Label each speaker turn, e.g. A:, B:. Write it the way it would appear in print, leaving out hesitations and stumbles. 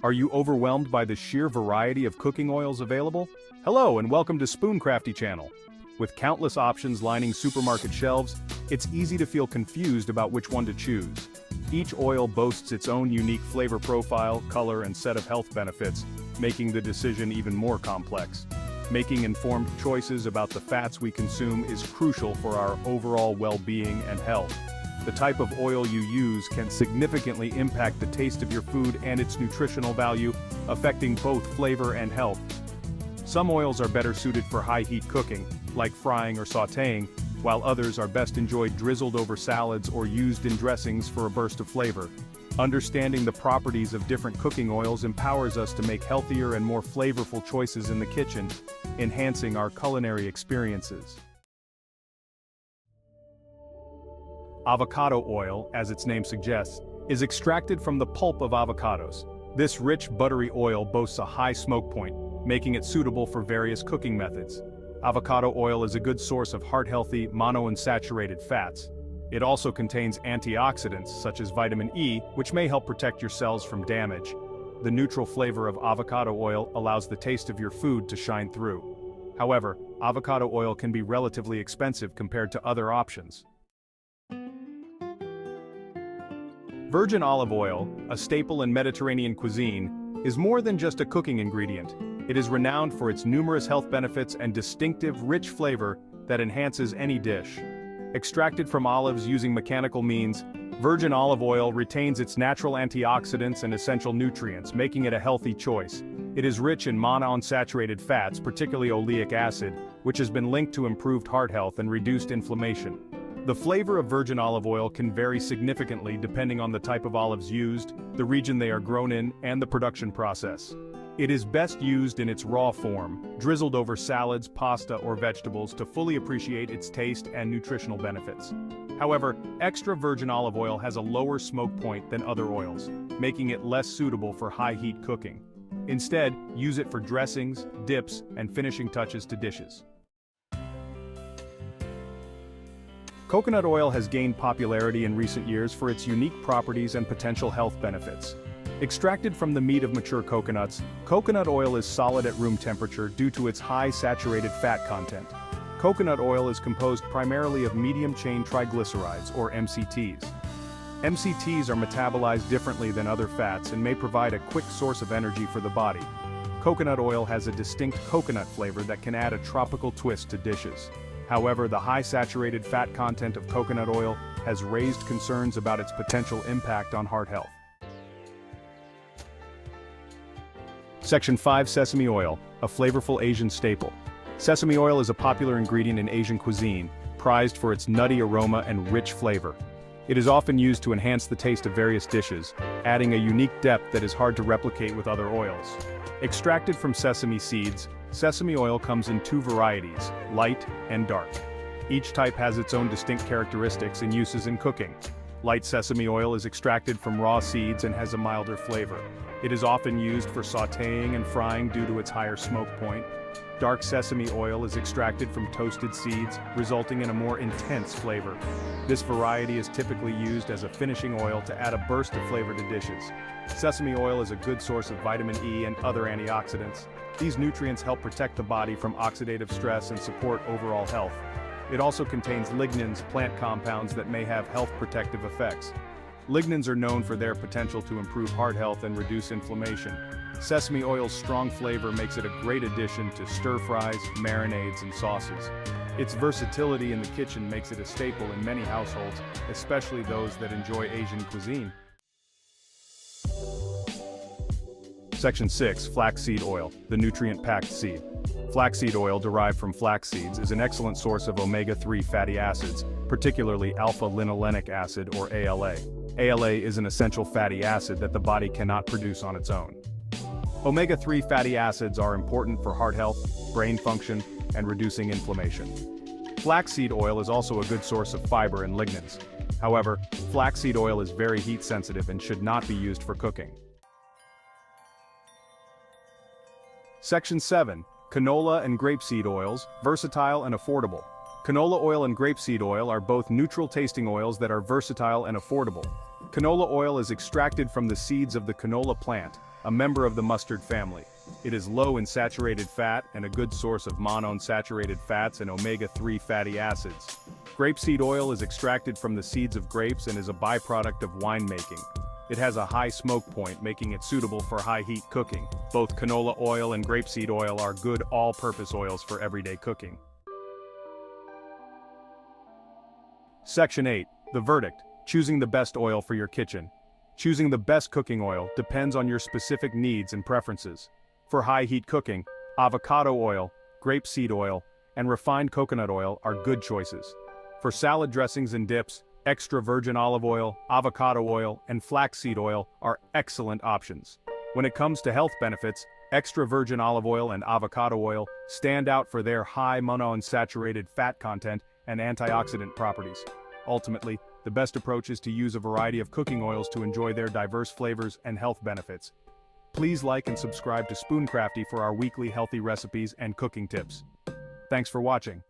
A: Are you overwhelmed by the sheer variety of cooking oils available? Hello and welcome to SpoonCrafty channel. With countless options lining supermarket shelves, it's easy to feel confused about which one to choose. Each oil boasts its own unique flavor profile, color, and set of health benefits, making the decision even more complex. Making informed choices about the fats we consume is crucial for our overall well-being and health. The type of oil you use can significantly impact the taste of your food and its nutritional value, affecting both flavor and health. Some oils are better suited for high-heat cooking, like frying or sauteing, while others are best enjoyed drizzled over salads or used in dressings for a burst of flavor. Understanding the properties of different cooking oils empowers us to make healthier and more flavorful choices in the kitchen, enhancing our culinary experiences. Avocado oil, as its name suggests, is extracted from the pulp of avocados. This rich, buttery oil boasts a high smoke point, making it suitable for various cooking methods. Avocado oil is a good source of heart-healthy, monounsaturated fats. It also contains antioxidants such as vitamin E, which may help protect your cells from damage. The neutral flavor of avocado oil allows the taste of your food to shine through. However, avocado oil can be relatively expensive compared to other options. Virgin olive oil, a staple in Mediterranean cuisine, is more than just a cooking ingredient. It is renowned for its numerous health benefits and distinctive, rich flavor that enhances any dish. Extracted from olives using mechanical means, virgin olive oil retains its natural antioxidants and essential nutrients, making it a healthy choice. It is rich in monounsaturated fats, particularly oleic acid, which has been linked to improved heart health and reduced inflammation. The flavor of virgin olive oil can vary significantly depending on the type of olives used, the region they are grown in, and the production process. It is best used in its raw form, drizzled over salads, pasta, or vegetables to fully appreciate its taste and nutritional benefits. However, extra virgin olive oil has a lower smoke point than other oils, making it less suitable for high-heat cooking. Instead, use it for dressings, dips, and finishing touches to dishes. Coconut oil has gained popularity in recent years for its unique properties and potential health benefits. Extracted from the meat of mature coconuts, coconut oil is solid at room temperature due to its high saturated fat content. Coconut oil is composed primarily of medium-chain triglycerides, or MCTs. MCTs are metabolized differently than other fats and may provide a quick source of energy for the body. Coconut oil has a distinct coconut flavor that can add a tropical twist to dishes. However, the high saturated fat content of coconut oil has raised concerns about its potential impact on heart health. Section 5. Sesame oil, a flavorful Asian staple. Sesame oil is a popular ingredient in Asian cuisine, prized for its nutty aroma and rich flavor. It is often used to enhance the taste of various dishes, adding a unique depth that is hard to replicate with other oils. Extracted from sesame seeds, sesame oil comes in two varieties, light and dark. Each type has its own distinct characteristics and uses in cooking. Light sesame oil is extracted from raw seeds and has a milder flavor. It is often used for sauteing and frying due to its higher smoke point. Dark sesame oil is extracted from toasted seeds, resulting in a more intense flavor. This variety is typically used as a finishing oil to add a burst of flavor to dishes. Sesame oil is a good source of vitamin E and other antioxidants. These nutrients help protect the body from oxidative stress and support overall health. It also contains lignans, plant compounds that may have health protective effects. Lignans are known for their potential to improve heart health and reduce inflammation. Sesame oil's strong flavor makes it a great addition to stir-fries, marinades, and sauces. Its versatility in the kitchen makes it a staple in many households, especially those that enjoy Asian cuisine. Section 6. Flaxseed oil, the nutrient-packed seed. Flaxseed oil derived from flax seeds is an excellent source of omega-3 fatty acids, particularly alpha-linolenic acid or ALA. ALA is an essential fatty acid that the body cannot produce on its own. Omega-3 fatty acids are important for heart health, brain function, and reducing inflammation. Flaxseed oil is also a good source of fiber and lignans. However, flaxseed oil is very heat sensitive and should not be used for cooking. Section 7. Canola and grapeseed oils, versatile and affordable. Canola oil and grapeseed oil are both neutral tasting oils that are versatile and affordable. Canola oil is extracted from the seeds of the canola plant, a member of the mustard family. It is low in saturated fat and a good source of monounsaturated fats and omega-3 fatty acids. Grapeseed oil is extracted from the seeds of grapes and is a byproduct of winemaking. It has a high smoke point, making it suitable for high-heat cooking. Both canola oil and grapeseed oil are good all-purpose oils for everyday cooking. Section 8. The verdict. Choosing the best oil for your kitchen. Choosing the best cooking oil depends on your specific needs and preferences. For high-heat cooking, avocado oil, grapeseed oil, and refined coconut oil are good choices. For salad dressings and dips, extra virgin olive oil, avocado oil, and flaxseed oil are excellent options. When it comes to health benefits, extra virgin olive oil and avocado oil stand out for their high monounsaturated fat content and antioxidant properties. Ultimately, the best approach is to use a variety of cooking oils to enjoy their diverse flavors and health benefits. Please like and subscribe to SpoonCrafty for our weekly healthy recipes and cooking tips. Thanks for watching.